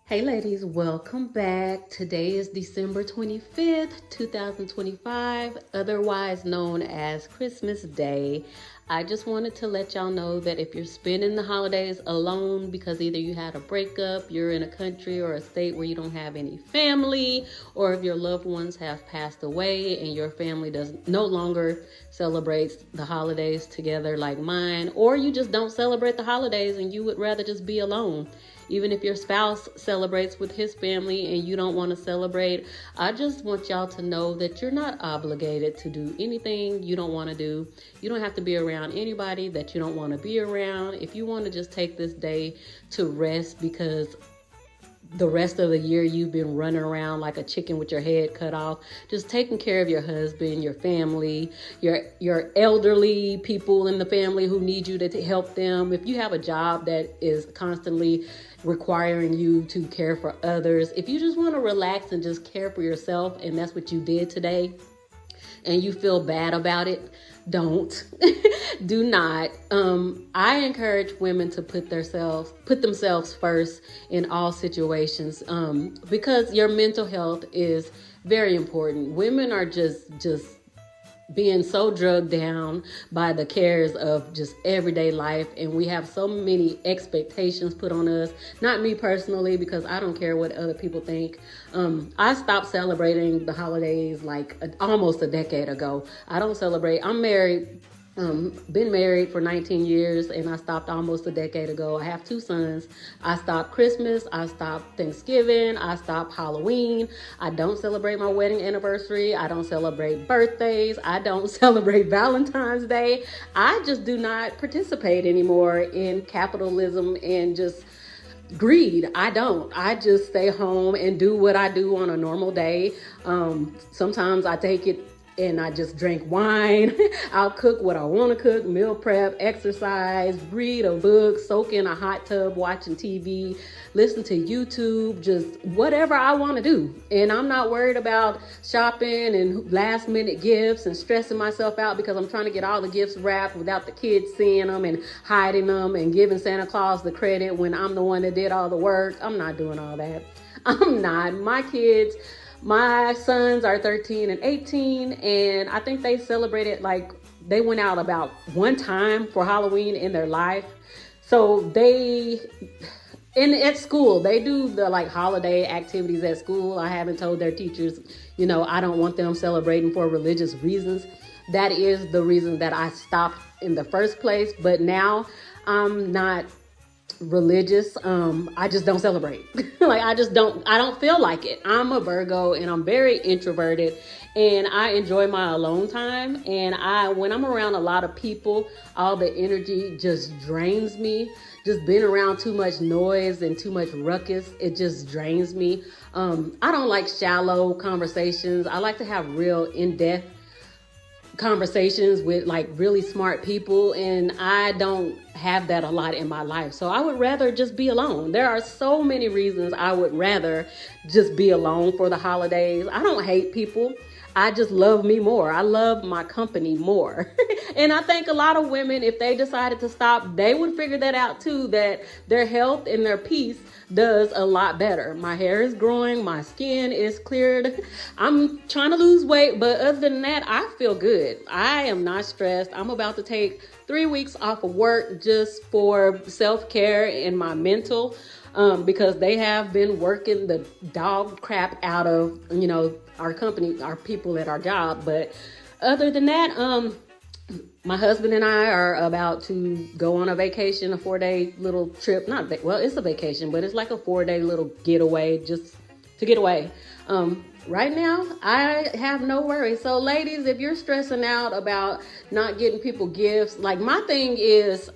Hey ladies, welcome back. Today is December 25th, 2025, otherwise known as Christmas Day. I just wanted to let y'all know that if you're spending the holidays alone because either you had a breakup, you're in a country or a state where you don't have any family, or if your loved ones have passed away and your family does no longer celebrates the holidays together like mine, or you just don't celebrate the holidays and you would rather just be alone. Even if your spouse celebrates with his family and you don't want to celebrate, I just want y'all to know that you're not obligated to do anything you don't want to do. You don't have to be around anybody that you don't want to be around. If you want to just take this day to rest because the rest of the year you've been running around like a chicken with your head cut off, just taking care of your husband, your family, your elderly people in the family who need you to help them. If you have a job that is constantly requiring you to care for others, if you just want to relax and just care for yourself and that's what you did today and you feel bad about it, don't. Do not. I encourage women to put themselves first in all situations, because your mental health is very important. Women are just being so drugged down by the cares of just everyday life, and we have so many expectations put on us. Not me personally, because I don't care what other people think. I stopped celebrating the holidays like almost a decade ago. I don't celebrate. I'm married. Been married for 19 years and I stopped almost a decade ago. I have two sons. I stopped Christmas. I stopped Thanksgiving. I stopped Halloween. I don't celebrate my wedding anniversary. I don't celebrate birthdays. I don't celebrate Valentine's Day. I just do not participate anymore in capitalism and just greed. I don't. I just stay home and do what I do on a normal day. Sometimes I take it and I just drink wine. I'll cook what I want to cook, meal prep, exercise, read a book, soak in a hot tub, watching TV, listen to YouTube, just whatever I want to do. And I'm not worried about shopping and last minute gifts and stressing myself out because I'm trying to get all the gifts wrapped without the kids seeing them and hiding them and giving Santa Claus the credit when I'm the one that did all the work. I'm not doing all that. I'm not. My sons are 13 and 18, and I think they celebrated, like, they went out about one time for Halloween in their life. So at school, they do the like holiday activities at school. I haven't told their teachers, I don't want them celebrating for religious reasons. That is the reason that I stopped in the first place. But now I'm not religious. I just don't celebrate. I don't feel like it. I'm a Virgo and I'm very introverted and I enjoy my alone time. And when I'm around a lot of people, all the energy just drains me. Just being around too much noise and too much ruckus, it just drains me. I don't like shallow conversations. I like to have real in-depth conversations with like really smart people, and I don't have that a lot in my life. So I would rather just be alone. There are so many reasons I would rather just be alone for the holidays. I don't hate people. I just love me more. I love my company more. And I think a lot of women, if they decided to stop, they would figure that out too, that their health and their peace does a lot better. My hair is growing, my skin is cleared. I'm trying to lose weight, but other than that, I feel good. I am not stressed. I'm about to take 3 weeks off of work just for self-care and my mental, because they have been working the dog crap out of, our company, our people at our job. But other than that, my husband and I are about to go on a vacation, a 4-day little trip. It's a vacation, but it's like a 4-day little getaway, just to get away. Right now, I have no worries. So ladies, if you're stressing out about not getting people gifts, like my thing is,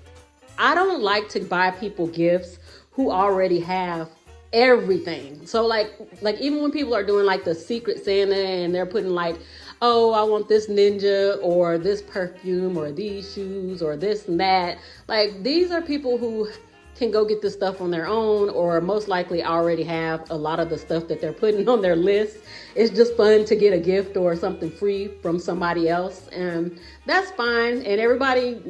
I don't like to buy people gifts who already have everything. So like even when people are doing like the Secret Santa and they're putting like, oh, I want this ninja or this perfume or these shoes or this and that. Like, these are people who can go get this stuff on their own, or most likely already have a lot of the stuff that they're putting on their list. It's just fun to get a gift or something free from somebody else, and that's fine. And everybody,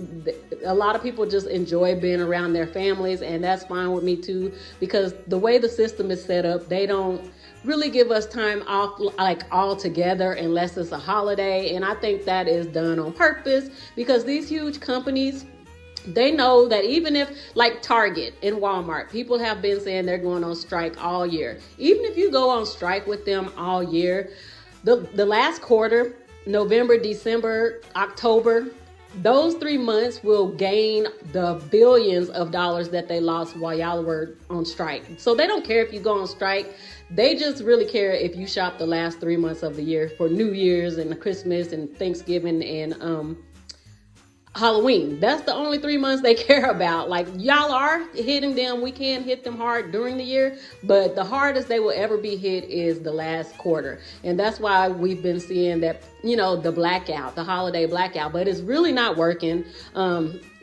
a lot of people just enjoy being around their families, and that's fine with me too, because the way the system is set up, they don't really give us time off like all together unless it's a holiday. And I think that is done on purpose, because these huge companies, they know that even if, like Target and Walmart, people have been saying they're going on strike all year. Even if you go on strike with them all year, the last quarter, November, December, October, those 3 months will gain the billions of dollars that they lost while y'all were on strike. So they don't care if you go on strike. They just really care if you shop the last 3 months of the year for New Year's and Christmas and Thanksgiving and Halloween. That's the only 3 months they care about. Like, y'all are hitting them. We can hit them hard during the year, but the hardest they will ever be hit is the last quarter. And that's why we've been seeing that, the blackout, the holiday blackout, but it's really not working.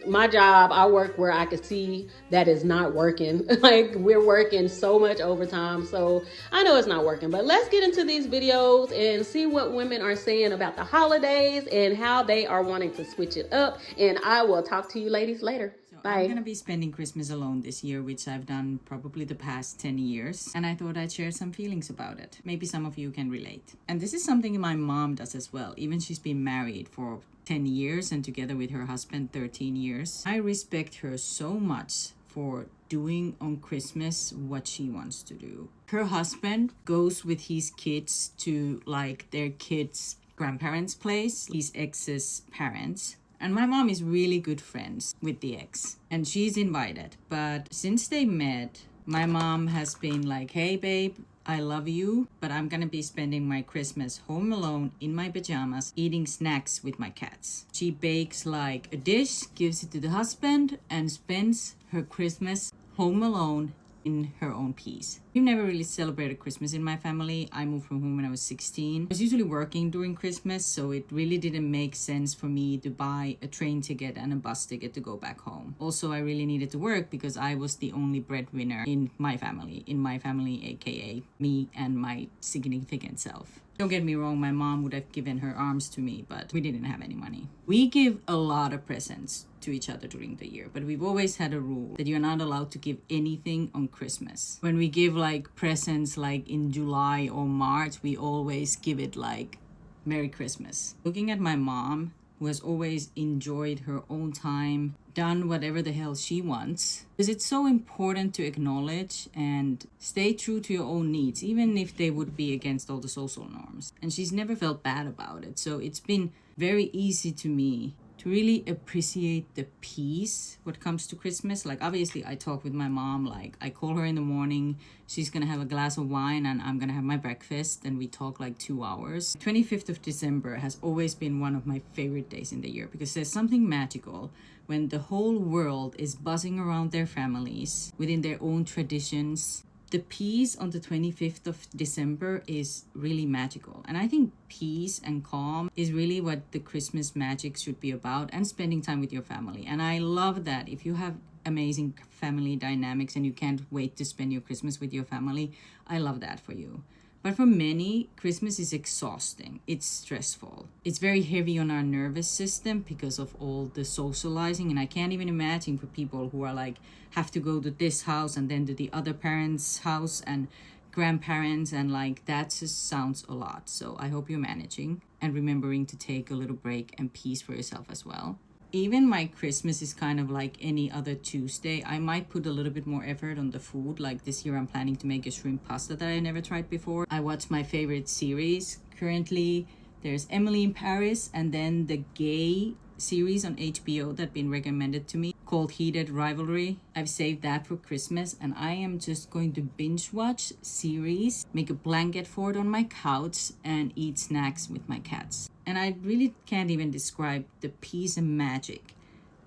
My job, I work where I could see that is not working. Like, we're working so much overtime, so I know it's not working. But let's get into these videos and see what women are saying about the holidays and how they are wanting to switch it up. And I will talk to you ladies later. Bye. I'm gonna be spending Christmas alone this year, which I've done probably the past 10 years. And I thought I'd share some feelings about it. Maybe some of you can relate. And this is something my mom does as well. Even she's been married for 10 years and together with her husband 13 years. I respect her so much for doing on Christmas what she wants to do. Her husband goes with his kids to like their kids' grandparents' place, his ex's parents. And my mom is really good friends with the ex, and she's invited. But since they met, my mom has been like, hey babe, I love you, but I'm gonna be spending my Christmas home alone in my pajamas, eating snacks with my cats. She bakes like a dish, gives it to the husband, and spends her Christmas home alone in her own peace. We've never really celebrated Christmas in my family. I moved from home when I was 16. I was usually working during Christmas, so it really didn't make sense for me to buy a train ticket and a bus ticket to go back home. Also, I really needed to work because I was the only breadwinner in my family, aka me and my significant self. Don't get me wrong, my mom would have given her arms to me, but we didn't have any money. We give a lot of presents to each other during the year, but we've always had a rule that you're not allowed to give anything on Christmas. When we give like presents like in July or March, we always give it like Merry Christmas. Looking at my mom, who has always enjoyed her own time, done whatever the hell she wants, because it's so important to acknowledge and stay true to your own needs, even if they would be against all the social norms. And she's never felt bad about it. So it's been very easy to me to really appreciate the peace what comes to Christmas. Like, obviously I talk with my mom, like I call her in the morning, she's gonna have a glass of wine and I'm gonna have my breakfast, and we talk like 2 hours. 25th of December has always been one of my favorite days in the year, because there's something magical when the whole world is buzzing around their families within their own traditions. The peace on the 25th of December is really magical. And I think peace and calm is really what the Christmas magic should be about, and spending time with your family. And I love that if you have amazing family dynamics and you can't wait to spend your Christmas with your family, I love that for you. But for many, Christmas is exhausting. It's stressful. It's very heavy on our nervous system because of all the socializing. And I can't even imagine for people who are like, have to go to this house and then to the other parents' house and grandparents, and like that just sounds a lot. So I hope you're managing and remembering to take a little break and peace for yourself as well. Even my Christmas is kind of like any other Tuesday. I might put a little bit more effort on the food. Like this year I'm planning to make a shrimp pasta that I never tried before. I watch my favorite series. Currently there's Emily in Paris, and then the gay series on HBO that been recommended to me called Heated Rivalry. I've saved that for Christmas, and I am just going to binge watch series, make a blanket fort on my couch, and eat snacks with my cats. And I really can't even describe the peace and magic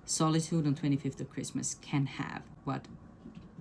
solitude on 25th of Christmas can have, what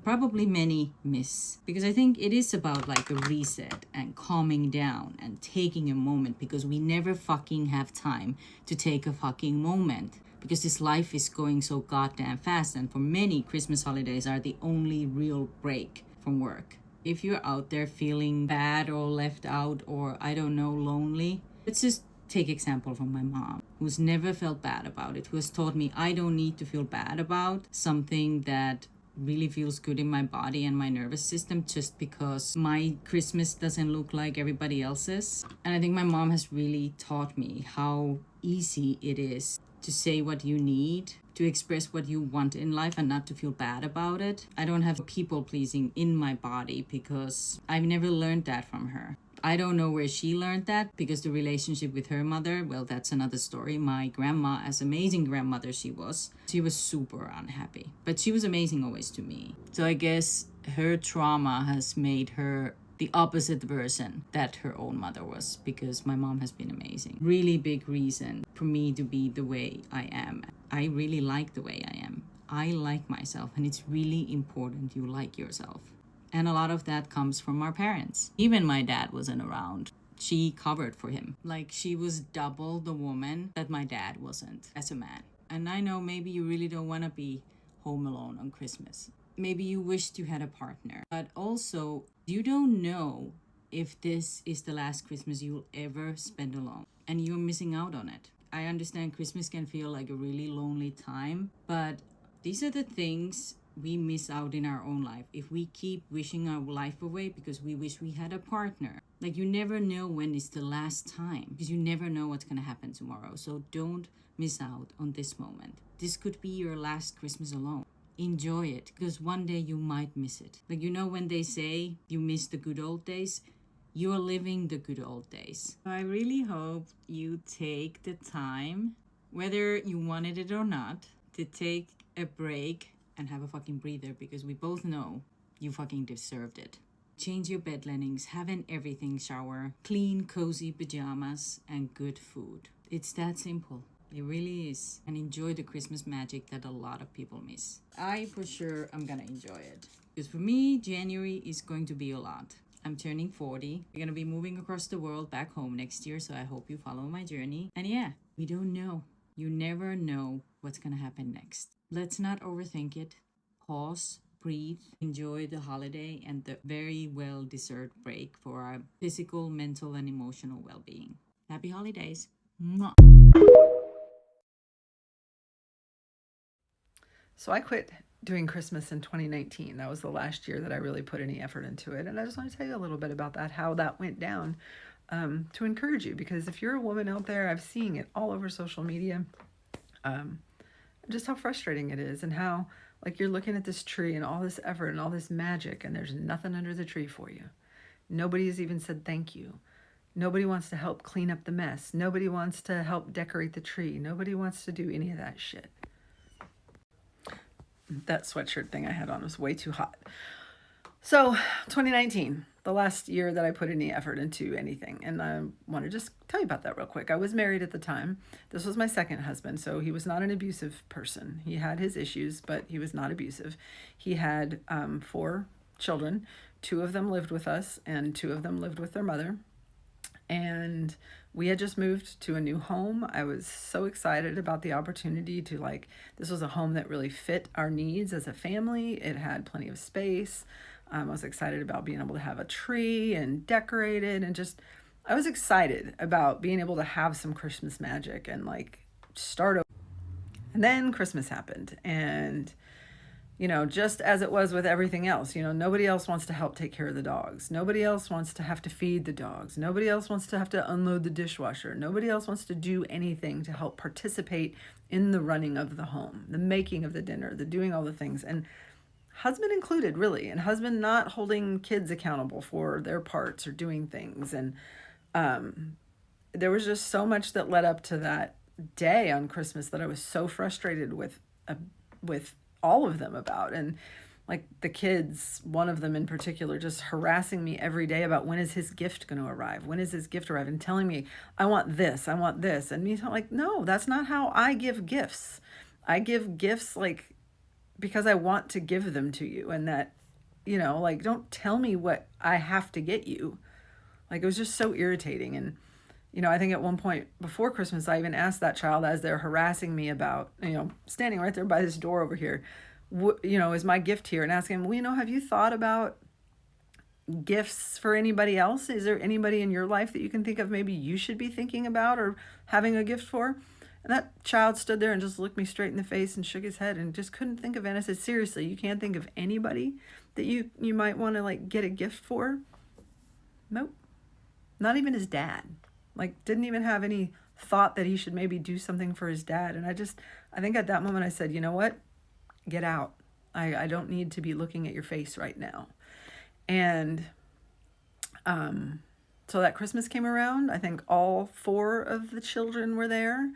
probably many miss. Because I think it is about like a reset and calming down and taking a moment, because we never fucking have time to take a fucking moment. because this life is going so goddamn fast, and for many, Christmas holidays are the only real break from work. If you're out there feeling bad or left out or, I don't know, lonely, let's just take example from my mom, who's never felt bad about it, who has taught me I don't need to feel bad about something that really feels good in my body and my nervous system just because my Christmas doesn't look like everybody else's. And I think my mom has really taught me how easy it is to say what you need, to express what you want in life and not to feel bad about it. I don't have people pleasing in my body because I've never learned that from her. I don't know where she learned that, because the relationship with her mother, well, that's another story. My grandma, as amazing grandmother she was super unhappy. But she was amazing always to me. So I guess her trauma has made her the opposite version that her own mother was, because my mom has been amazing. Really big reason for me to be the way I am. I really like the way I am. I like myself, and it's really important you like yourself. And a lot of that comes from our parents. Even my dad wasn't around. She covered for him. Like, she was double the woman that my dad wasn't as a man. And I know maybe you really don't want to be home alone on Christmas. Maybe you wished you had a partner. But also, you don't know if this is the last Christmas you'll ever spend alone. And you're missing out on it. I understand Christmas can feel like a really lonely time. But these are the things we miss out in our own life if we keep wishing our life away because we wish we had a partner. Like, you never know when is the last time, because you never know what's gonna happen tomorrow. So don't miss out on this moment. This could be your last Christmas alone. Enjoy it, because one day you might miss it. Like, you know when they say you miss the good old days, you're living the good old days. I really hope you take the time, whether you wanted it or not, to take a break and have a fucking breather, because we both know you fucking deserved it. Change your bed linens, have an everything shower, clean, cozy pajamas, and good food. It's that simple. It really is. And enjoy the Christmas magic that a lot of people miss. I for sure am gonna enjoy it. Because for me, January is going to be a lot. I'm turning 40. We're gonna be moving across the world back home next year, so I hope you follow my journey. And yeah, we don't know. You never know what's gonna happen next. Let's not overthink it. Pause, breathe, enjoy the holiday and the very well-deserved break for our physical, mental, and emotional well-being. Happy holidays. Mwah. So I quit doing Christmas in 2019. That was the last year that I really put any effort into it. And I just want to tell you a little bit about that, how that went down, to encourage you. Because if you're a woman out there, I've seen it all over social media, just how frustrating it is, and how, like, you're looking at this tree and all this effort and all this magic, and there's nothing under the tree for you. Nobody has even said thank you. Nobody wants to help clean up the mess. Nobody wants to help decorate the tree. Nobody wants to do any of that shit. That sweatshirt thing I had on was way too hot. So 2019, the last year that I put any effort into anything. And I want to just tell you about that real quick. I was married at the time. This was my second husband. So he was not an abusive person. He had his issues, but he was not abusive. He had 4 children. 2 of them lived with us and 2 of them lived with their mother. And we had just moved to a new home. I was so excited about the opportunity to, like, this was a home that really fit our needs as a family. It had plenty of space. I was excited about being able to have a tree and decorate it, and just, I was excited about being able to have some Christmas magic and, like, start over. And then Christmas happened, and just as it was with everything else, nobody else wants to help take care of the dogs. Nobody else wants to have to feed the dogs. Nobody else wants to have to unload the dishwasher. Nobody else wants to do anything to help participate in the running of the home, the making of the dinner, the doing all the things. And husband included, really, and husband not holding kids accountable for their parts or doing things. And there was just so much that led up to that day on Christmas that I was so frustrated with all of them about. And, like, the kids, one of them in particular, just harassing me every day about when is his gift going to arrive? When is his gift arrive? And telling me, I want this. And me, I'm like, no, that's not how I give gifts. I give gifts, like, because I want to give them to you. And that, like, don't tell me what I have to get you. Like, it was just so irritating. And You know, I think at one point before Christmas, I even asked that child as they're harassing me about, you know, standing right there by this door over here, you know, is my gift here? And asking, well, you know, have you thought about gifts for anybody else? Is there anybody in your life that you can think of maybe you should be thinking about or having a gift for? And that child stood there and just looked me straight in the face and shook his head and just couldn't think of it. And I said, seriously, you can't think of anybody that you might want to like get a gift for? Nope. Not even his dad. Like, didn't even have any thought that he should maybe do something for his dad. And I think at that moment I said, you know what? Get out. I don't need to be looking at your face right now. And so that Christmas came around. I think all 4 of the children were there.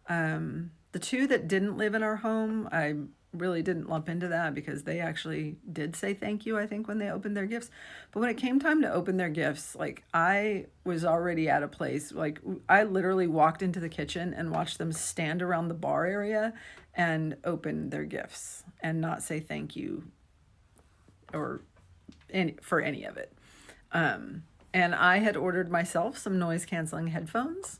The 2 that didn't live in our home, I really didn't lump into that because they actually did say thank you, I think, when they opened their gifts. But when it came time to open their gifts, like, I was already at a place, like, I literally walked into the kitchen and watched them stand around the bar area and open their gifts and not say thank you or for any of it. And I had ordered myself some noise canceling headphones.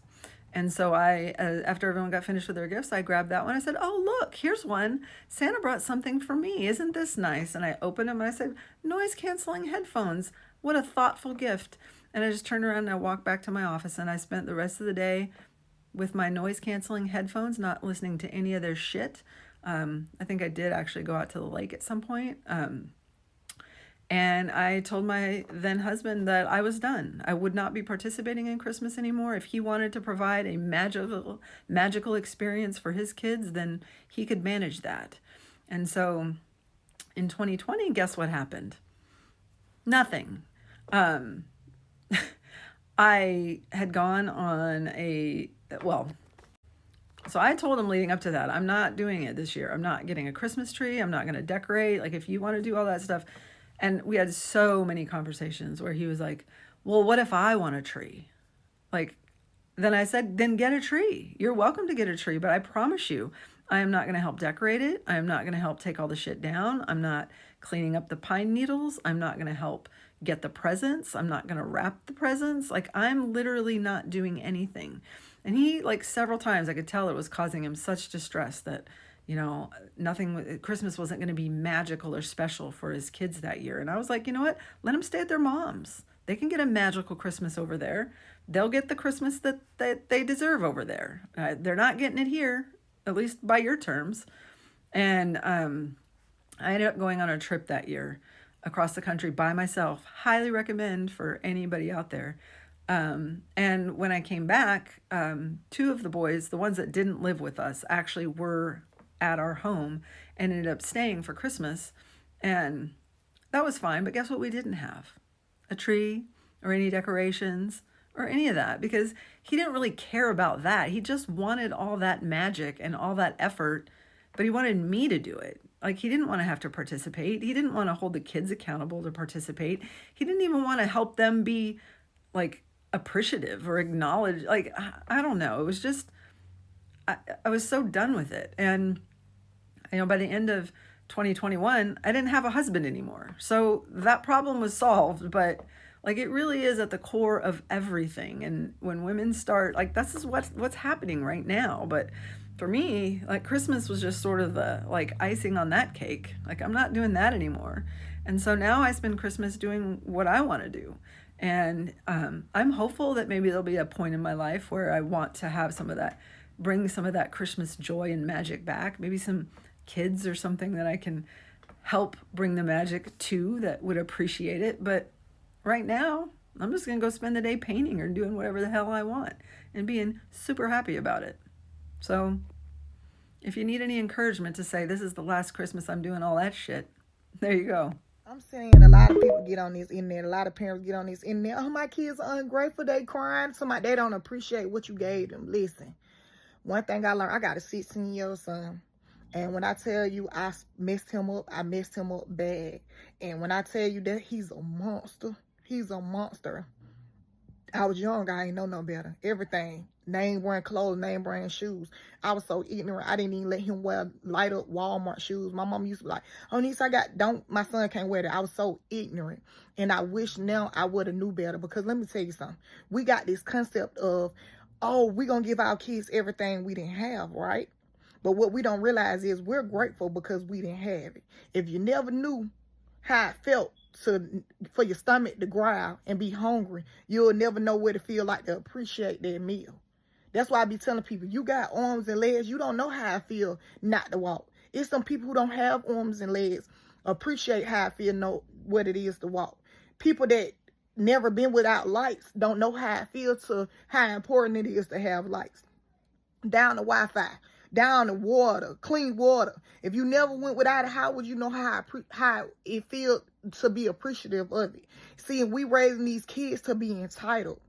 And so after everyone got finished with their gifts, I grabbed that one. I said, oh, look, here's one. Santa brought something for me. Isn't this nice? And I opened them and I said, noise canceling headphones. What a thoughtful gift. And I just turned around and I walked back to my office and I spent the rest of the day with my noise canceling headphones, not listening to any of their shit. I think I did actually go out to the lake at some point. And I told my then husband that I was done. I would not be participating in Christmas anymore. If he wanted to provide a magical experience for his kids, then he could manage that. And so in 2020, guess what happened? Nothing. I had gone on so I told him leading up to that, I'm not doing it this year. I'm not getting a Christmas tree. I'm not going to decorate. Like, if you want to do all that stuff. And we had so many conversations where he was like, well, what if I want a tree? Like, then I said, then get a tree. You're welcome to get a tree, but I promise you, I am not going to help decorate it. I am not going to help take all the shit down. I'm not cleaning up the pine needles. I'm not going to help get the presents. I'm not going to wrap the presents. Like, I'm literally not doing anything. And he, like, several times, I could tell it was causing him such distress that, you know, Christmas wasn't going to be magical or special for his kids that year. And I was like, you know what? Let them stay at their mom's. They can get a magical Christmas over there. They'll get the Christmas that they deserve over there. They're not getting it here, at least by your terms. And I ended up going on a trip that year across the country by myself. Highly recommend for anybody out there. And when I came back, 2 of the boys, the ones that didn't live with us, actually were at our home and ended up staying for Christmas. And that was fine. But guess what we didn't have? A tree or any decorations or any of that, because he didn't really care about that. He just wanted all that magic and all that effort, but he wanted me to do it. Like, he didn't want to have to participate. He didn't want to hold the kids accountable to participate. He didn't even want to help them be, like, appreciative or acknowledge. Like, I don't know. It was just, I was so done with it. And, you know, by the end of 2021, I didn't have a husband anymore. So that problem was solved. But, like, it really is at the core of everything. And when women start, like, this is what's happening right now. But for me, like, Christmas was just sort of the, like, icing on that cake. Like, I'm not doing that anymore. And so now I spend Christmas doing what I want to do. And I'm hopeful that maybe there'll be a point in my life where I want to have some of that, bring some of that Christmas joy and magic back. Maybe some kids or something that I can help bring the magic to that would appreciate it. But right now, I'm just going to go spend the day painting or doing whatever the hell I want and being super happy about it. So if you need any encouragement to say, this is the last Christmas I'm doing all that shit, there you go. I'm seeing a lot of people get on this internet. A lot of parents get on this internet. Oh, my kids are ungrateful. They crying. Somebody, they don't appreciate what you gave them. Listen, one thing I learned, I got a 16-year-old son. And when I tell you I messed him up bad. And when I tell you that he's a monster, I was young. I ain't know no better. Everything. name brand clothes, name brand shoes. I was so ignorant. I didn't even let him wear light up Walmart shoes. My mom used to be like, "Oh, niece, my son can't wear that." I was so ignorant. And I wish now I would have knew better, because let me tell you something. We got this concept of, oh, we're going to give our kids everything we didn't have, right? But what we don't realize is we're grateful because we didn't have it. If you never knew how it felt for your stomach to growl and be hungry, you'll never know what it feel like to appreciate that meal. That's why I be telling people, you got arms and legs, you don't know how I feel not to walk. It's some people who don't have arms and legs appreciate how I feel, know what it is to walk. People that never been without lights don't know how I feel to how important it is to have lights. Down to Wi-Fi, down to water, clean water. If you never went without it, how would you know how it feels to be appreciative of it? See, we raising these kids to be entitled.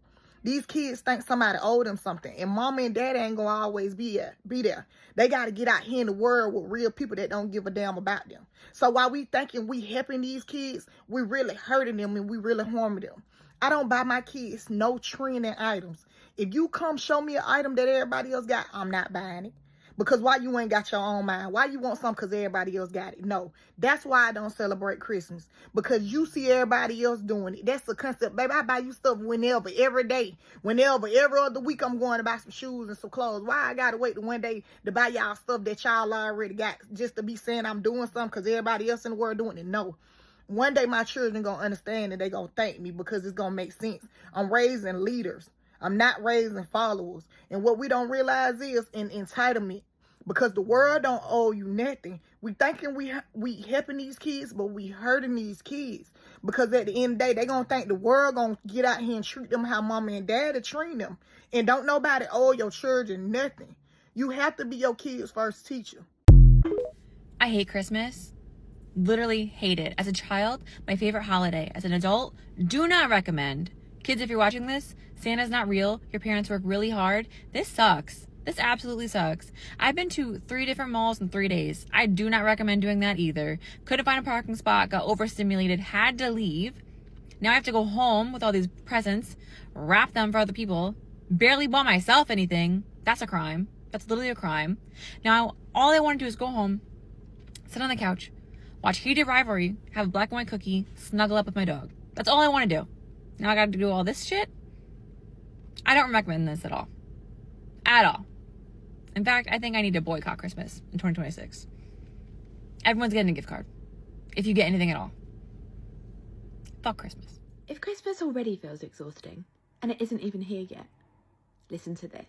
These kids think somebody owe them something, and mama and daddy ain't gonna always be there. They got to get out here in the world with real people that don't give a damn about them. So while we thinking we helping these kids, we really hurting them and we really harming them. I don't buy my kids no trending items. If you come show me an item that everybody else got, I'm not buying it. Because why you ain't got your own mind? Why you want something because everybody else got it? No, that's why I don't celebrate Christmas. Because you see everybody else doing it. That's the concept. Baby, I buy you stuff whenever, every day. Whenever, every other week I'm going to buy some shoes and some clothes. Why I got to wait to one day to buy y'all stuff that y'all already got just to be saying I'm doing something because everybody else in the world doing it? No. One day my children going to understand and they going to thank me because it's going to make sense. I'm raising leaders. I'm not raising followers. And what we don't realize is an entitlement, because the world don't owe you nothing. We thinking we helping these kids, but we hurting these kids. Because at the end of the day, they going to think the world going to get out here and treat them how mama and daddy treat them. And don't nobody owe your children nothing. You have to be your kids' first teacher. I hate Christmas. Literally hate it. As a child, my favorite holiday. As an adult, do not recommend. Kids, if you're watching this, Santa's not real. Your parents work really hard. This sucks. This absolutely sucks. I've been to 3 different malls in 3 days. I do not recommend doing that either. Couldn't find a parking spot, got overstimulated, had to leave. Now I have to go home with all these presents, wrap them for other people, barely bought myself anything. That's a crime. That's literally a crime. Now, all I want to do is go home, sit on the couch, watch Heated Rivalry, have a black and white cookie, snuggle up with my dog. That's all I want to do. Now I got to do all this shit? I don't recommend this at all. At all. In fact, I think I need to boycott Christmas in 2026. Everyone's getting a gift card. If you get anything at all. Fuck Christmas. If Christmas already feels exhausting, and it isn't even here yet, listen to this.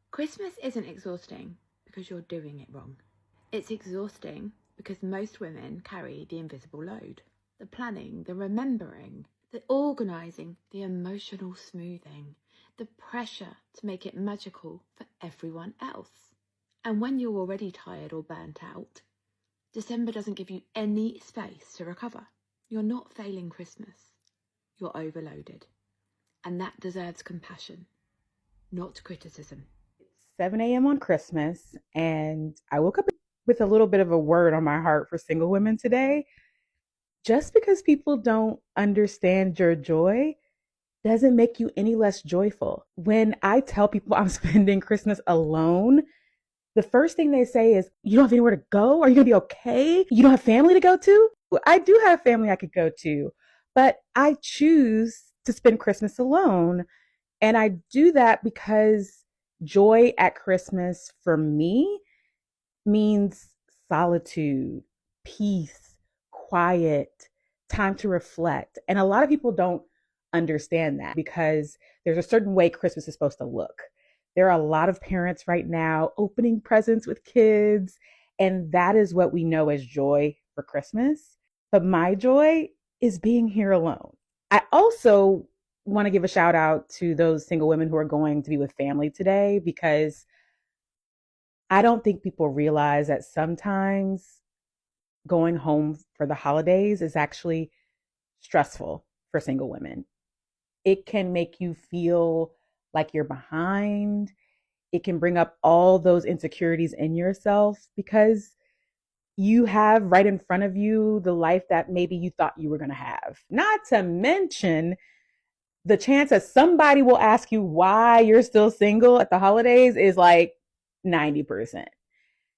Christmas isn't exhausting because you're doing it wrong. It's exhausting because most women carry the invisible load. The planning, the remembering, the organising, the emotional smoothing, the pressure to make it magical for everyone else. And when you're already tired or burnt out, December doesn't give you any space to recover. You're not failing Christmas. You're overloaded. And that deserves compassion, not criticism. 7 a.m. on Christmas, and I woke up with a little bit of a word on my heart for single women today. Just because people don't understand your joy doesn't make you any less joyful. When I tell people I'm spending Christmas alone, the first thing they say is, you don't have anywhere to go? Are you gonna be okay? You don't have family to go to? I do have family I could go to, but I choose to spend Christmas alone. And I do that because joy at Christmas for me means solitude, peace, quiet, time to reflect. And a lot of people don't understand that because there's a certain way Christmas is supposed to look. There are a lot of parents right now opening presents with kids, and that is what we know as joy for Christmas. But my joy is being here alone. I also want to give a shout out to those single women who are going to be with family today, because I don't think people realize that sometimes going home for the holidays is actually stressful for single women. It can make you feel like you're behind. It can bring up all those insecurities in yourself because you have right in front of you the life that maybe you thought you were going to have. Not to mention the chance that somebody will ask you why you're still single at the holidays is like 90%.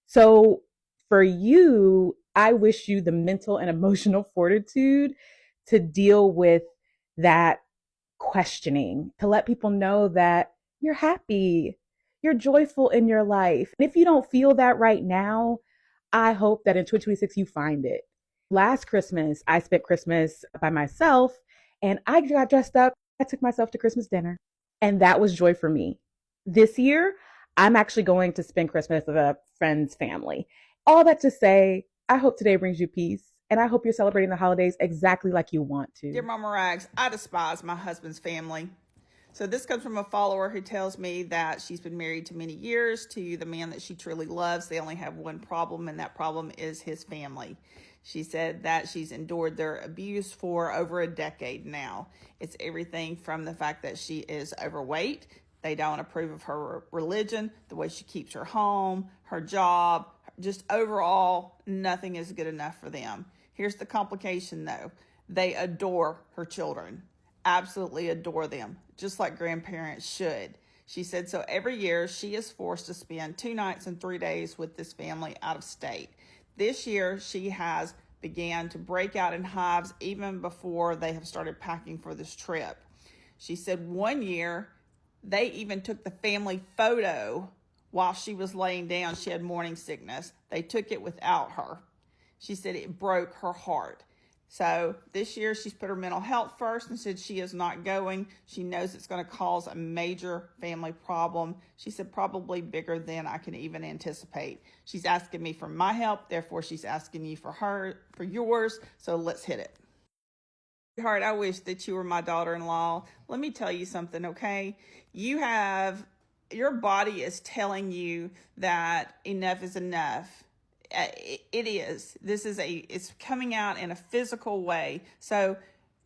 So for you, I wish you the mental and emotional fortitude to deal with that questioning, to let people know that you're happy, you're joyful in your life. And if you don't feel that right now, I hope that in 2026 you find it. Last Christmas, I spent Christmas by myself and I got dressed up. I took myself to Christmas dinner, and that was joy for me. This year, I'm actually going to spend Christmas with a friend's family. All that to say, I hope today brings you peace, and I hope you're celebrating the holidays exactly like you want to. Dear Mama Rags, I despise my husband's family. So this comes from a follower who tells me that she's been married to many years to the man that she truly loves. They only have one problem, and that problem is his family. She said that she's endured their abuse for over a decade now. It's everything from the fact that she is overweight. They don't approve of her religion, the way she keeps her home, her job, just overall, nothing is good enough for them. Here's the complication though. They adore her children, absolutely adore them, just like grandparents should. She said, so every year she is forced to spend 2 nights and 3 days with this family out of state. This year she has began to break out in hives even before they have started packing for this trip. She said one year they even took the family photo while she was laying down. She had morning sickness. They took it without her. She said it broke her heart. So this year she's put her mental health first and said she is not going. She knows it's going to cause a major family problem. She said probably bigger than I can even anticipate. She's asking me for my help, therefore she's asking you for yours. So let's hit it. Sweetheart, I wish that you were my daughter-in-law. Let me tell you something, okay? Your body is telling you that enough is enough. It is. It's coming out in a physical way. So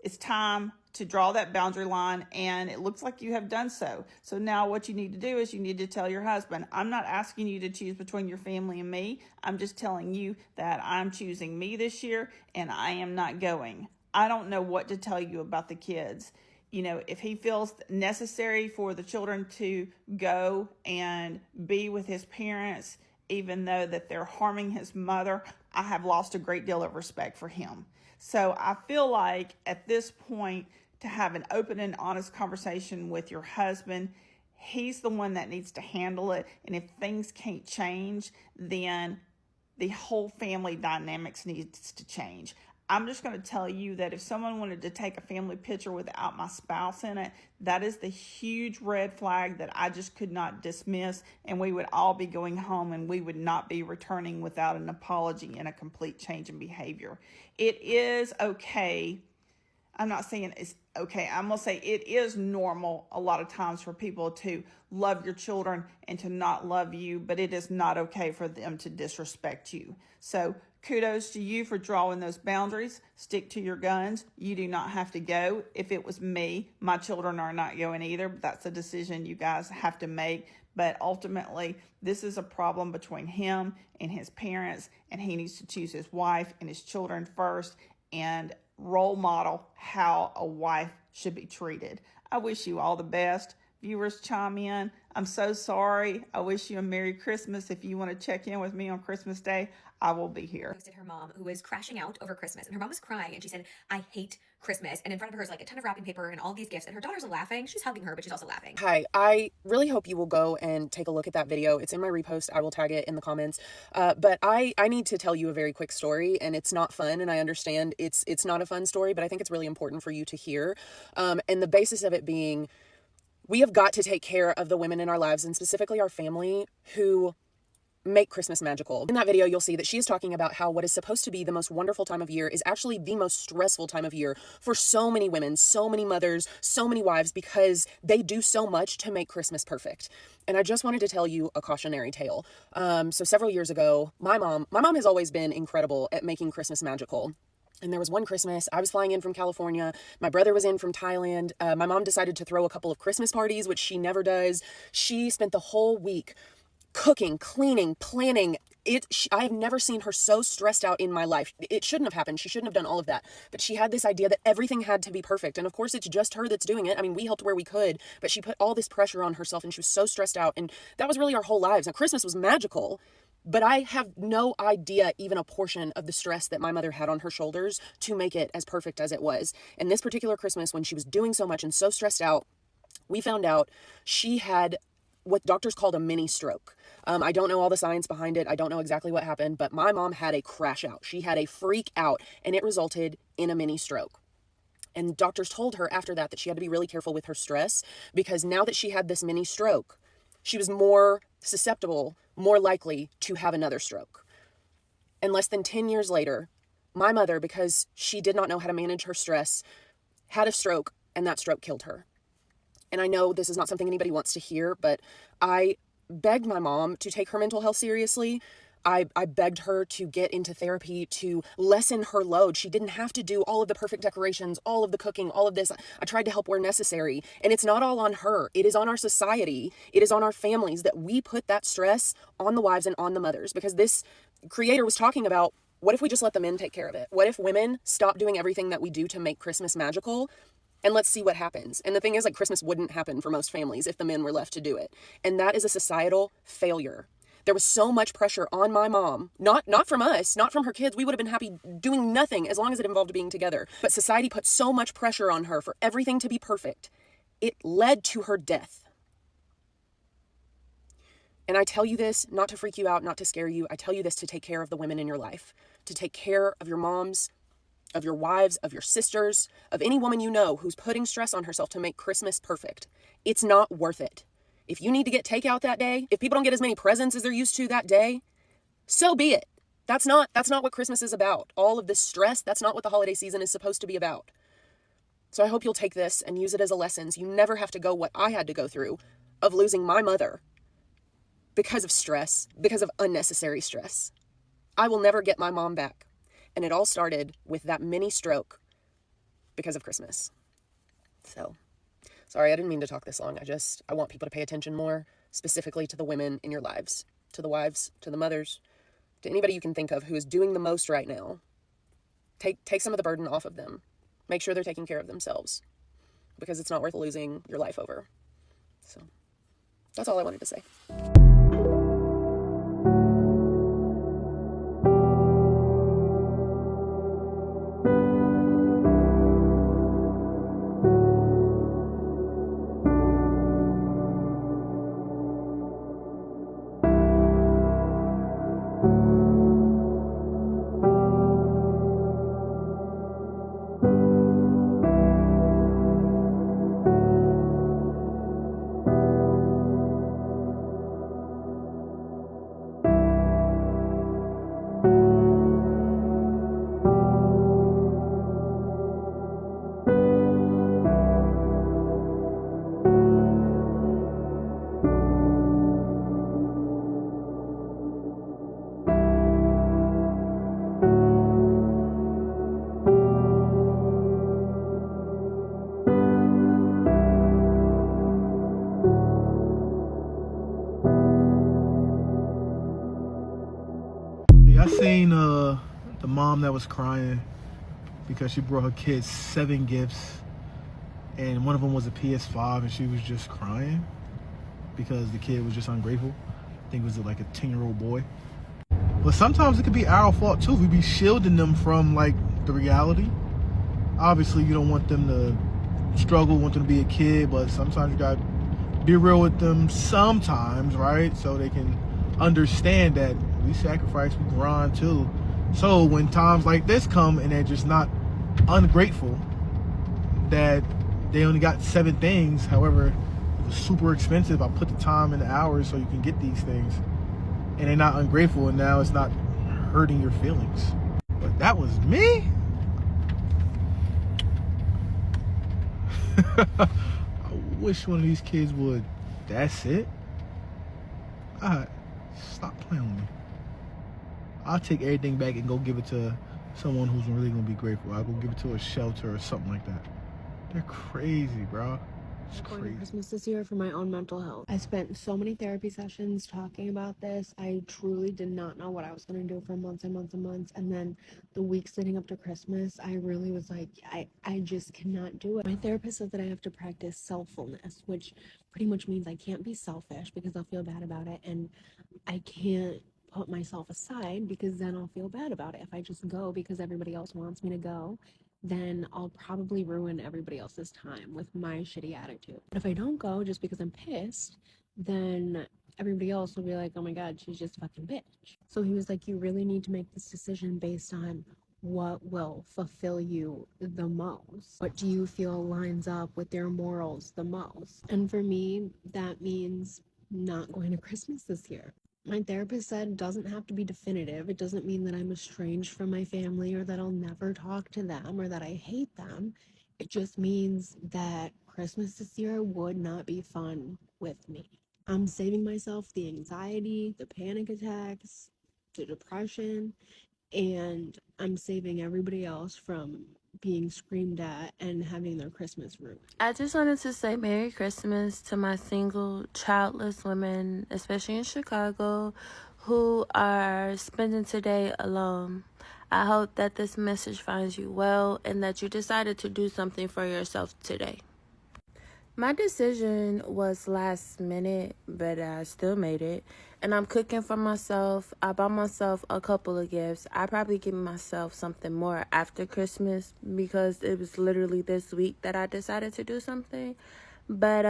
it's time to draw that boundary line, and it looks like you have done so. So now what you need to do is you need to tell your husband, I'm not asking you to choose between your family and me. I'm just telling you that I'm choosing me this year, and I am not going. I don't know what to tell you about the kids. If he feels necessary for the children to go and be with his parents, even though that they're harming his mother, I have lost a great deal of respect for him. So I feel like at this point, to have an open and honest conversation with your husband, he's the one that needs to handle it. And if things can't change, then the whole family dynamics needs to change. I'm just going to tell you that if someone wanted to take a family picture without my spouse in it, that is the huge red flag that I just could not dismiss, and we would all be going home and we would not be returning without an apology and a complete change in behavior. It is okay. I'm not saying it's okay. I'm going to say it is normal a lot of times for people to love your children and to not love you, but it is not okay for them to disrespect you. So kudos to you for drawing those boundaries. Stick to your guns. You do not have to go. If it was me, my children are not going either, but that's a decision you guys have to make. But ultimately, this is a problem between him and his parents, and he needs to choose his wife and his children first and role model how a wife should be treated. I wish you all the best. Viewers, chime in. I'm so sorry. I wish you a Merry Christmas. If you want to check in with me on Christmas Day, I will be here. Posted her mom, who was crashing out over Christmas, and her mom was crying, and she said, I hate Christmas. And in front of her is like a ton of wrapping paper and all these gifts, and her daughter's laughing. She's hugging her, but she's also laughing. Hi, I really hope you will go and take a look at that video. It's in my repost. I will tag it in the comments. But I need to tell you a very quick story, and it's not fun, and I understand it's not a fun story, but I think it's really important for you to hear. And the basis of it being, we have got to take care of the women in our lives, and specifically our family, who make Christmas magical. In that video, you'll see that she is talking about how what is supposed to be the most wonderful time of year is actually the most stressful time of year for so many women, so many mothers, so many wives, because they do so much to make Christmas perfect. And I just wanted to tell you a cautionary tale. So several years ago, my mom has always been incredible at making Christmas magical. And there was one Christmas, I was flying in from California. My brother was in from Thailand. My mom decided to throw a couple of Christmas parties, which she never does. She spent the whole week cooking, cleaning, planning, I have never seen her so stressed out in my life. It shouldn't have happened. She shouldn't have done all of that. But she had this idea that everything had to be perfect. And of course, it's just her that's doing it. I mean, we helped where we could, but she put all this pressure on herself and she was so stressed out. And that was really our whole lives. Now, Christmas was magical, but I have no idea even a portion of the stress that my mother had on her shoulders to make it as perfect as it was. And this particular Christmas, when she was doing so much and so stressed out, we found out she had what doctors called a mini stroke. I don't know all the science behind it. I don't know exactly what happened, but my mom had a crash out. She had a freak out, and it resulted in a mini stroke. And doctors told her after that she had to be really careful with her stress, because now that she had this mini stroke, she was more susceptible, more likely to have another stroke. And less than 10 years later, my mother, because she did not know how to manage her stress, had a stroke, and that stroke killed her. And I know this is not something anybody wants to hear, but I begged my mom to take her mental health seriously. I begged her to get into therapy to lessen her load. She didn't have to do all of the perfect decorations, all of the cooking, all of this. I tried to help where necessary. And it's not all on her. It is on our society. It is on our families that we put that stress on the wives and on the mothers. Because this creator was talking about, what if we just let the men take care of it? What if women stop doing everything that we do to make Christmas magical? And let's see what happens. And the thing is, like, Christmas wouldn't happen for most families if the men were left to do it. And that is a societal failure. There was so much pressure on my mom, not from us, not from her kids. We would have been happy doing nothing as long as it involved being together. But society put so much pressure on her for everything to be perfect. It led to her death. And I tell you this not to freak you out, not to scare you. I tell you this to take care of the women in your life, to take care of your moms, of your wives, of your sisters, of any woman you know who's putting stress on herself to make Christmas perfect. It's not worth it. If you need to get takeout that day, if people don't get as many presents as they're used to that day, so be it. That's not what Christmas is about. All of this stress, that's not what the holiday season is supposed to be about. So I hope you'll take this and use it as a lesson so you never have to go what I had to go through of losing my mother because of stress, because of unnecessary stress. I will never get my mom back. And it all started with that mini stroke because of Christmas. So, sorry, I didn't mean to talk this long. I want people to pay attention more, specifically to the women in your lives, to the wives, to the mothers, to anybody you can think of who is doing the most right now. Take some of the burden off of them. Make sure they're taking care of themselves, because it's not worth losing your life over. So, that's all I wanted to say. I seen the mom that was crying because she brought her kids 7 gifts, and one of them was a PS5, and she was just crying because the kid was just ungrateful. I think it was like a 10-year-old boy. But sometimes it could be our fault too. We be shielding them from like the reality. Obviously, you don't want them to struggle, want them to be a kid, but sometimes you gotta be real with them sometimes, right? So they can understand that we sacrifice, we grind too. So when times like this come and they're just not ungrateful that they only got 7 things, however, it was super expensive. I put the time and the hours so you can get these things, and they're not ungrateful, and now it's not hurting your feelings. But that was me. I wish one of these kids would. That's it. Stop playing with me. I'll take everything back and go give it to someone who's really gonna be grateful. I'll go give it to a shelter or something like that. They're crazy, bro. going to Christmas this year for my own mental health. I spent so many therapy sessions talking about this. I truly did not know what I was going to do for months and months and months. And then the weeks leading up to Christmas, I really was like, I just cannot do it. My therapist said that I have to practice selffulness, which pretty much means I can't be selfish because I'll feel bad about it. And I can't put myself aside because then I'll feel bad about it. If I just go because everybody else wants me to go, then I'll probably ruin everybody else's time with my shitty attitude. But if I don't go just because I'm pissed, then everybody else will be like, oh my God, she's just a fucking bitch. So he was like, you really need to make this decision based on what will fulfill you the most. What do you feel lines up with your morals the most? And for me, that means not going to Christmas this year. My therapist said it doesn't have to be definitive. It doesn't mean that I'm estranged from my family or that I'll never talk to them or that I hate them. It just means that Christmas this year would not be fun with me. I'm saving myself the anxiety, the panic attacks, the depression, and I'm saving everybody else from being screamed at and having their Christmas ruined. I just wanted to say Merry Christmas to my single, childless women, especially in Chicago, who are spending today alone. I hope that this message finds you well and that you decided to do something for yourself today. My decision was last minute, but I still made it. And I'm cooking for myself. I bought myself a couple of gifts. I probably give myself something more after Christmas because it was literally this week that I decided to do something. But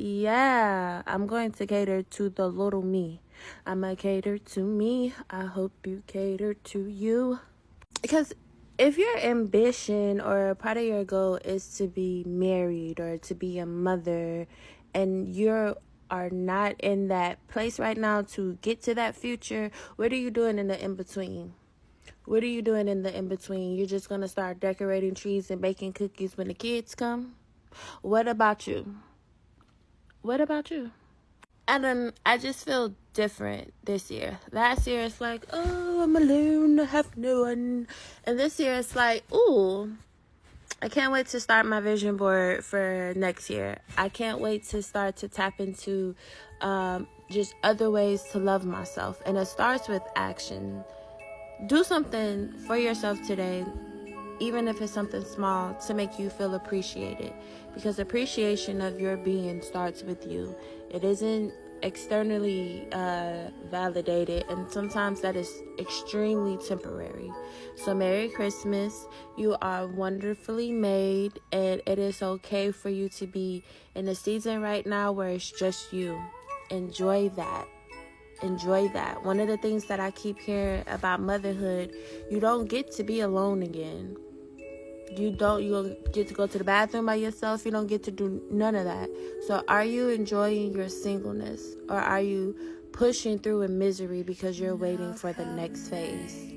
yeah, I'm going to cater to the little me. I'ma cater to me. I hope you cater to you. Because if your ambition or part of your goal is to be married or to be a mother and you are not in that place right now to get to that future, what are you doing in the in-between? What are you doing in the in-between? You're just going to start decorating trees and baking cookies when the kids come? What about you? What about you? And I just feel different this year. Last year it's like, oh, I'm alone, I have no one. And this year it's like, ooh, I can't wait to start my vision board for next year. I can't wait to start to tap into just other ways to love myself. And it starts with action. Do something for yourself today, even if it's something small, to make you feel appreciated. Because appreciation of your being starts with you. It isn't externally validated, and sometimes that is extremely temporary. So Merry Christmas. You are wonderfully made, and it is okay for you to be in a season right now where it's just you. Enjoy that. Enjoy that. One of the things that I keep hearing about motherhood, you don't get to be alone again. You don't get to go to the bathroom by yourself. You don't get to do none of that. So are you enjoying your singleness, or are you pushing through in misery because you're waiting for the next phase?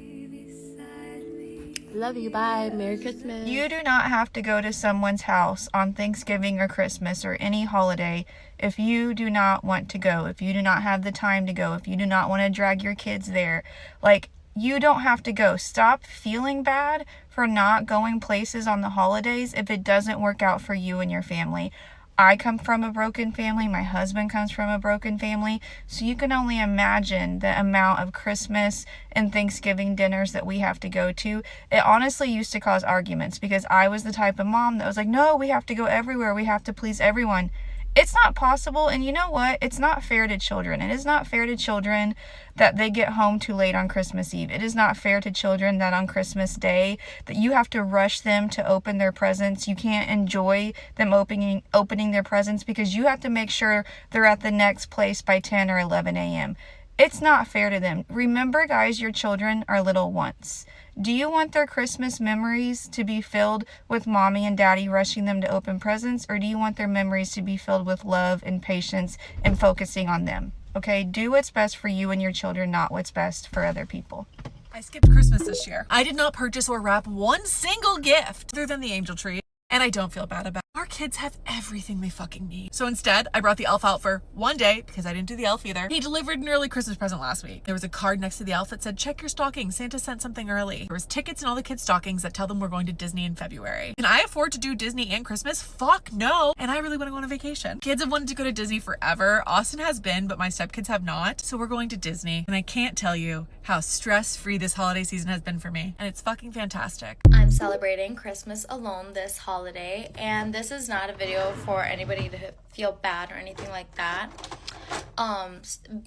Love you. Bye. Merry Christmas. You do not have to go to someone's house on Thanksgiving or Christmas or any holiday if you do not want to go, if you do not have the time to go, if you do not want to drag your kids there. Like, you don't have to go. Stop feeling bad for not going places on the holidays if it doesn't work out for you and your family. I come from a broken family. My husband comes from a broken family. So you can only imagine the amount of Christmas and Thanksgiving dinners that we have to go to. It honestly used to cause arguments because I was the type of mom that was like, no, we have to go everywhere. We have to please everyone. It's not possible, and you know what? It's not fair to children. It is not fair to children that they get home too late on Christmas Eve. It is not fair to children that on Christmas Day that you have to rush them to open their presents. You can't enjoy them opening their presents because you have to make sure they're at the next place by 10 or 11 a.m. It's not fair to them. Remember, guys, your children are little once. Do you want their Christmas memories to be filled with mommy and daddy rushing them to open presents, or do you want their memories to be filled with love and patience and focusing on them? Okay, do what's best for you and your children, not what's best for other people. I skipped Christmas this year. I did not purchase or wrap one single gift other than the angel tree, and I don't feel bad about it. Our kids have everything they fucking need. So instead, I brought the elf out for one day because I didn't do the elf either. He delivered an early Christmas present last week. There was a card next to the elf that said, check your stocking. Santa sent something early. There was tickets in all the kids' stockings that tell them we're going to Disney in February. Can I afford to do Disney and Christmas? Fuck no. And I really want to go on a vacation. Kids have wanted to go to Disney forever. Austin has been, but my stepkids have not. So we're going to Disney. And I can't tell you how stress-free this holiday season has been for me. And it's fucking fantastic. I'm celebrating Christmas alone this holiday, and this is not a video for anybody to feel bad or anything like that.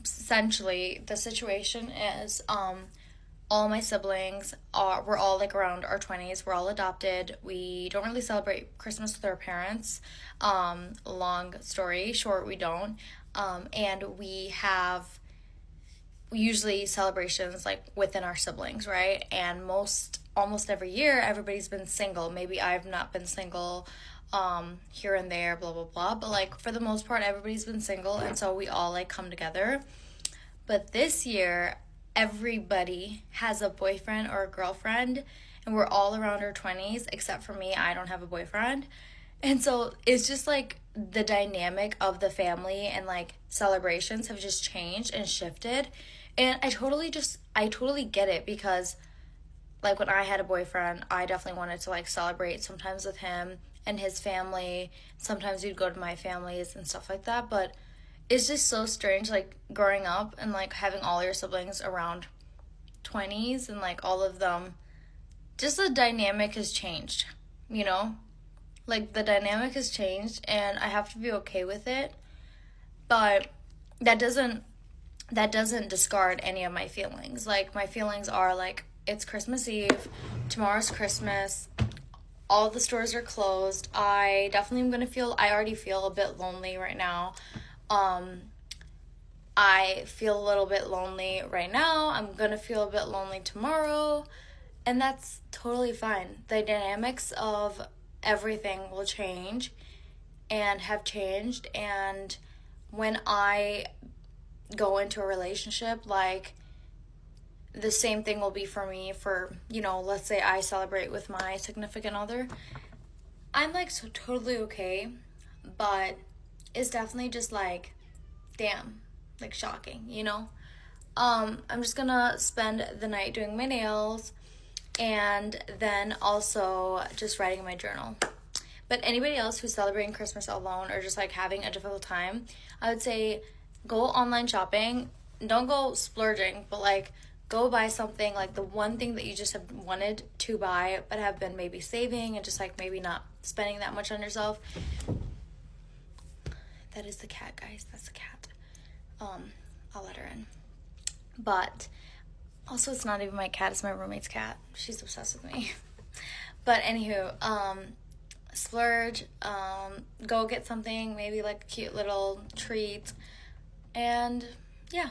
Essentially, the situation is, all my siblings we're all like around our 20s. We're all adopted. We don't really celebrate Christmas with our parents. Long story short, we don't. And we have usually celebrations like within our siblings, right? And almost every year, everybody's been single. Maybe I've not been single here and there, blah, blah, blah. But like for the most part, everybody's been single. And so we all like come together. But this year, everybody has a boyfriend or a girlfriend, and we're all around our 20s, except for me. I don't have a boyfriend. And so it's just like the dynamic of the family and like celebrations have just changed and shifted. And I totally get it, because like when I had a boyfriend, I definitely wanted to like celebrate sometimes with him and his family. Sometimes we'd go to my families and stuff like that. But it's just so strange, like growing up and like having all your siblings around 20s and like all of them, just the dynamic has changed, you know? Like the dynamic has changed, and I have to be okay with it. But that doesn't discard any of my feelings. Like my feelings are like, it's Christmas Eve, tomorrow's Christmas, all the stores are closed. I already feel a bit lonely right now. I feel a little bit lonely right now. I'm gonna feel a bit lonely tomorrow, and that's totally fine. The dynamics of everything will change and have changed, and when I go into a relationship, like the same thing will be for me for, you know, let's say I celebrate with my significant other. I'm like so totally okay, but it's definitely just like, damn, like shocking, you know? I'm just gonna spend the night doing my nails and then also just writing in my journal. But anybody else who's celebrating Christmas alone or just like having a difficult time, I would say go online shopping. Don't go splurging, but like go buy something, like the one thing that you just have wanted to buy but have been maybe saving and just like maybe not spending that much on yourself. That is the cat, guys. That's the cat. I'll let her in. But also, it's not even my cat, it's my roommate's cat. She's obsessed with me. But anywho, splurge, go get something, maybe like a cute little treat, and yeah.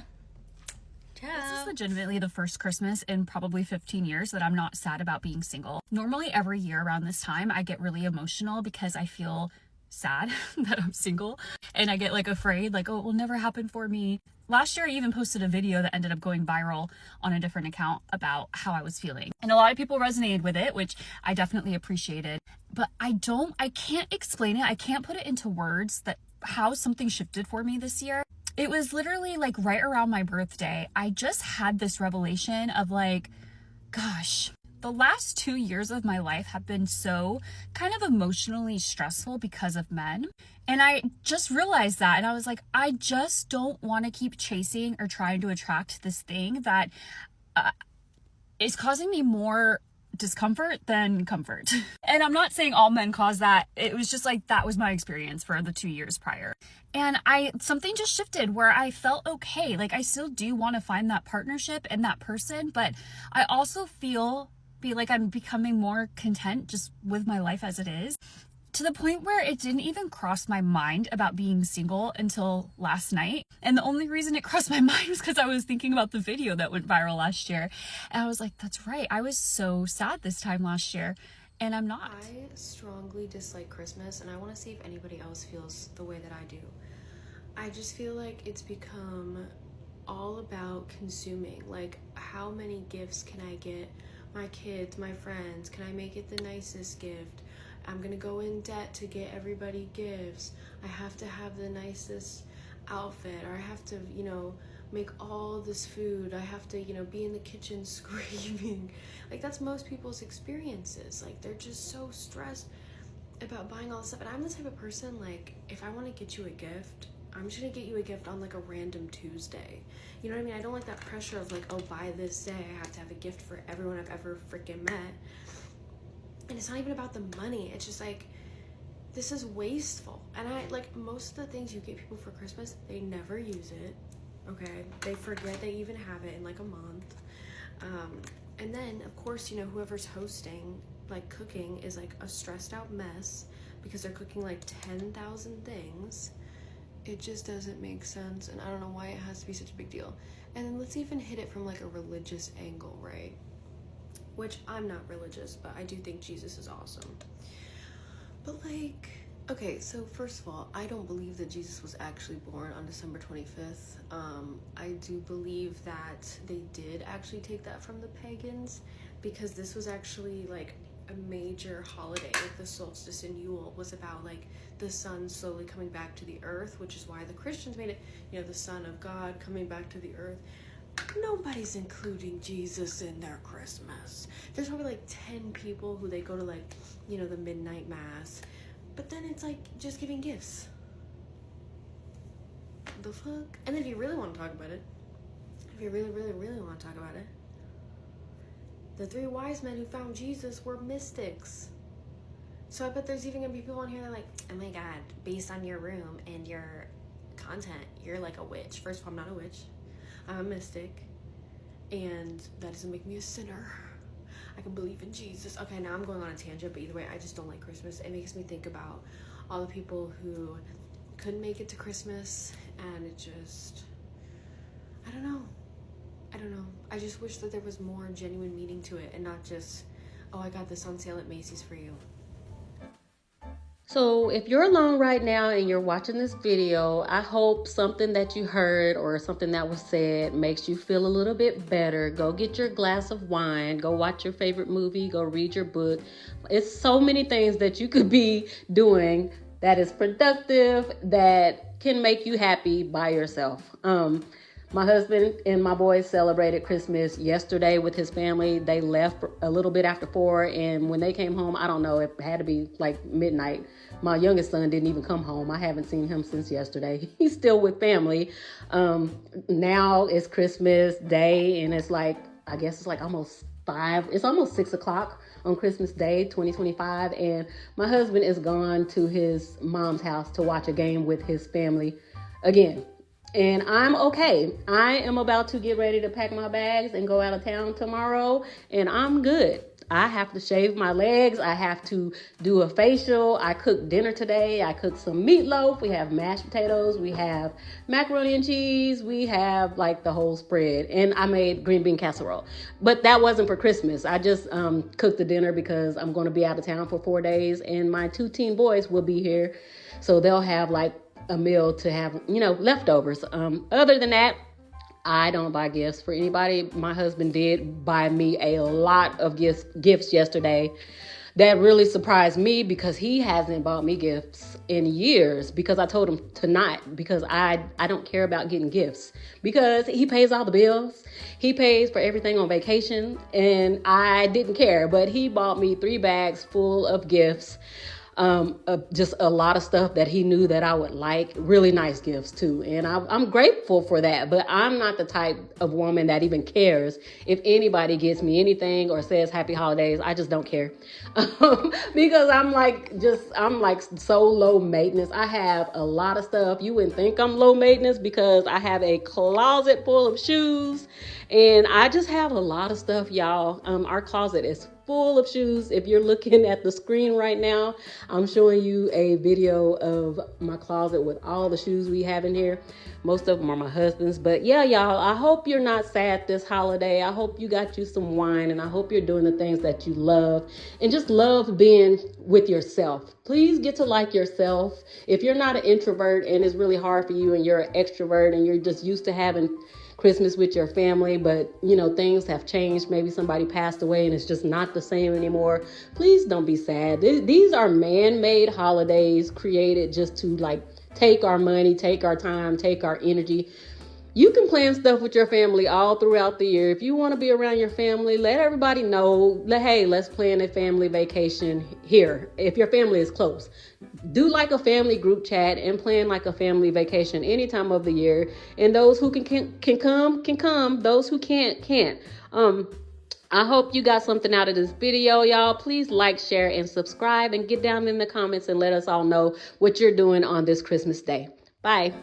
This is legitimately the first Christmas in probably 15 years that I'm not sad about being single. Normally every year around this time, I get really emotional because I feel sad that I'm single, and I get like afraid, like, oh, it will never happen for me. Last year I even posted a video that ended up going viral on a different account about how I was feeling, and a lot of people resonated with it, which I definitely appreciated. But I can't explain it. I can't put it into words that how something shifted for me this year. It was literally like right around my birthday, I just had this revelation of like, gosh, the last 2 years of my life have been so kind of emotionally stressful because of men. And I just realized that, and I was like, I just don't want to keep chasing or trying to attract this thing that is causing me more discomfort than comfort. And I'm not saying all men cause that. It was just like, that was my experience for the 2 years prior. And something just shifted where I felt okay. Like I still do want to find that partnership and that person, but I also feel like I'm becoming more content just with my life as it is, to the point where it didn't even cross my mind about being single until last night. And the only reason it crossed my mind was because I was thinking about the video that went viral last year. And I was like, that's right. I was so sad this time last year, and I'm not. I strongly dislike Christmas, and I want to see if anybody else feels the way that I do. I just feel like it's become all about consuming. Like, how many gifts can I get my kids, my friends? Can I make it the nicest gift? I'm gonna go in debt to get everybody gifts. I have to have the nicest outfit, or I have to, you know, make all this food. I have to, you know, be in the kitchen screaming. Like, that's most people's experiences. Like, they're just so stressed about buying all this stuff. And I'm the type of person, like, if I want to get you a gift, I'm just gonna get you a gift on like a random Tuesday. You know what I mean? I don't like that pressure of like, oh, by this day I have to have a gift for everyone I've ever freaking met. And it's not even about the money. It's just like, this is wasteful. And I like, most of the things you get people for Christmas, they never use it. Okay, they forget they even have it in like a month. And then of course, you know, whoever's hosting, like cooking, is like a stressed out mess because they're cooking like 10,000 things. It just doesn't make sense, and I don't know why it has to be such a big deal. And then let's even hit it from like a religious angle, right? Which I'm not religious, but I do think Jesus is awesome. But like, okay, so first of all, I don't believe that Jesus was actually born on December 25th. I do believe that they did actually take that from the pagans, because this was actually like a major holiday. Like the solstice and Yule was about like the sun slowly coming back to the earth, which is why the Christians made it, you know, the Son of God coming back to the earth. Nobody's including Jesus in their Christmas. There's probably like 10 people who they go to like, you know, the midnight mass, but then it's like just giving gifts. The fuck? And then if you really want to talk about it, if you really want to talk about it, the 3 wise men who found Jesus were mystics. So I bet there's even gonna be people on here that are like, oh my God, based on your room and your content, you're like a witch. First of all, I'm not a witch. I'm a mystic. And that doesn't make me a sinner. I can believe in Jesus. Okay, now I'm going on a tangent, but either way, I just don't like Christmas. It makes me think about all the people who couldn't make it to Christmas, and it just, I don't know. I just wish that there was more genuine meaning to it and not just, oh, I got this on sale at Macy's for you. So if you're alone right now and you're watching this video, I hope something that you heard or something that was said makes you feel a little bit better. Go get your glass of wine, go watch your favorite movie, go read your book. It's so many things that you could be doing that is productive, that can make you happy by yourself. My husband and my boys celebrated Christmas yesterday with his family. They left a little bit after 4, and when they came home, I don't know, it had to be like midnight. My youngest son didn't even come home. I haven't seen him since yesterday. He's still with family. Now it's Christmas Day, and it's like, I guess it's like almost 6 o'clock on Christmas Day, 2025, and my husband is gone to his mom's house to watch a game with his family again. And I'm okay. I am about to get ready to pack my bags and go out of town tomorrow, and I'm good. I have to shave my legs. I have to do a facial. I cooked dinner today. I cooked some meatloaf. We have mashed potatoes. We have macaroni and cheese. We have like the whole spread. And I made green bean casserole. But that wasn't for Christmas. I just cooked the dinner because I'm going to be out of town for 4 days, and my 2 teen boys will be here. So they'll have like a meal to have, you know, leftovers. Other than that, I don't buy gifts for anybody. My husband did buy me a lot of gifts yesterday. That really surprised me because he hasn't bought me gifts in years, because I told him to not, because I don't care about getting gifts, because he pays all the bills. He pays for everything on vacation, and I didn't care, but he bought me 3 bags full of gifts. Just a lot of stuff that he knew that I would like, really nice gifts too. And I'm grateful for that, but I'm not the type of woman that even cares if anybody gets me anything or says happy holidays. I just don't care. Because I'm like so low maintenance. I have a lot of stuff. You wouldn't think I'm low maintenance because I have a closet full of shoes, and I just have a lot of stuff, y'all. Our closet is full of shoes. If you're looking at the screen right now, I'm showing you a video of my closet with all the shoes we have in here. Most of them are my husband's. But yeah, y'all, I hope you're not sad this holiday. I hope you got you some wine, and I hope you're doing the things that you love and just love being with yourself. Please get to like yourself. If you're not an introvert and it's really hard for you, and you're an extrovert and you're just used to having Christmas with your family, but you know, things have changed. Maybe somebody passed away and it's just not the same anymore. Please don't be sad. These are man-made holidays created just to like take our money, take our time, take our energy. You can plan stuff with your family all throughout the year. If you want to be around your family, let everybody know, hey, let's plan a family vacation here. If your family is close, do like a family group chat and plan like a family vacation any time of the year. And those who can come. Those who can't. I hope you got something out of this video, y'all. Please like, share, and subscribe, and get down in the comments and let us all know what you're doing on this Christmas day. Bye.